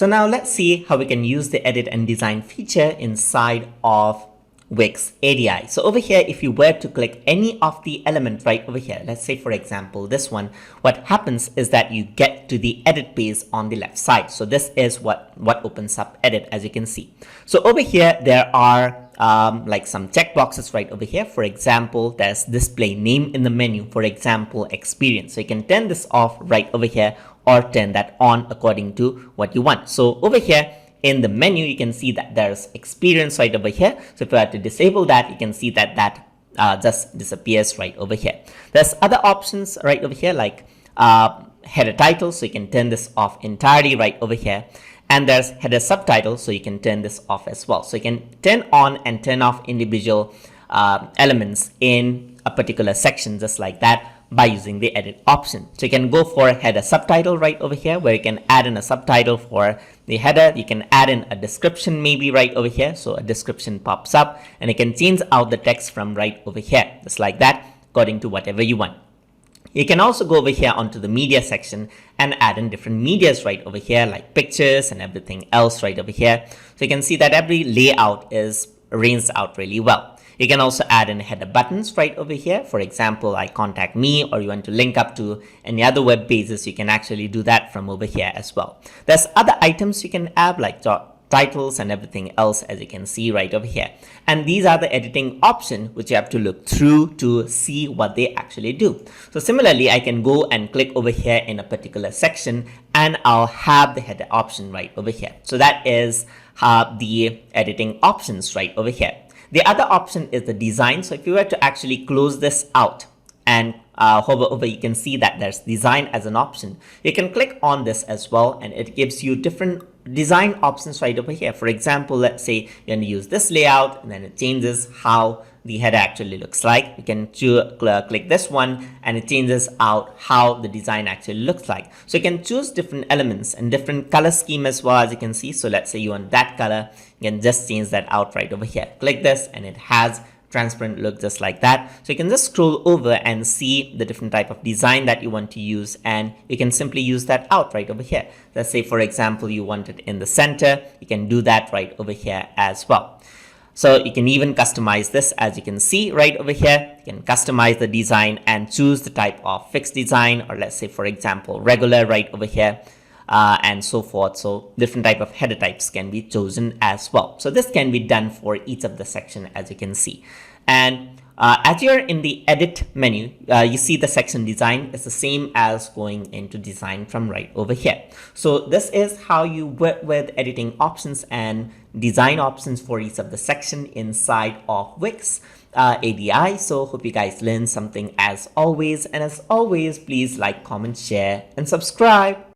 So now let's see how we can use the edit and design feature inside of Wix ADI. So over here, if you were to click any of the element right over here, let's say for example this one, what happens is that you get to the edit page on the left side. So this is what opens up edit, as you can see. So over here there are like some checkboxes right over here. For example, there's display name in the menu, for example experience. So you can turn this off right over here or turn that on according to what you want. So over here in the menu, you can see that there's experience right over here. So if you were to disable that, you can see that just disappears right over here. There's other options right over here like header title. So you can turn this off entirely right over here. And there's header subtitle. So you can turn this off as well. So you can turn on and turn off individual elements in a particular section just like that by using the edit option. So you can go for a header subtitle right over here where you can add in a subtitle for the header. You can add in a description maybe right over here. So a description pops up and you can change out the text from right over here just like that according to whatever you want. You can also go over here onto the media section and add in different medias right over here like pictures and everything else right over here. So you can see that every layout is arranged out really well. You can also add in header buttons right over here. For example, like contact me, or you want to link up to any other web pages, you can actually do that from over here as well. There's other items you can add like titles and everything else, as you can see right over here. And these are the editing options which you have to look through to see what they actually do. So similarly, I can go and click over here in a particular section and I'll have the header option right over here. So that is the editing options right over here. The other option is the design. So if you were to actually close this out and hover over, you can see that there's design as an option. You can click on this as well and it gives you different design options right over here. For example, let's say you're going to use this layout and then it changes how the header actually looks like. You can click this one and it changes out how the design actually looks like. So you can choose different elements and different color scheme as well, as you can see. So let's say you want that color, you can just change that out right over here. Click this and it has transparent look just like that. So you can just scroll over and see the different type of design that you want to use and you can simply use that out right over here. Let's say for example you want it in the center, you can do that right over here as well. So you can even customize this, as you can see right over here. You can customize the design and choose the type of fixed design, or let's say for example regular right over here and so forth. So different type of header types can be chosen as well. So this can be done for each of the section, as you can see. And as you're in the edit menu, you see the section design is the same as going into design from right over here. So this is how you work with editing options and design options for each of the section inside of Wix ADI. So hope you guys learned something as always. And as always, please like, comment, share, and subscribe.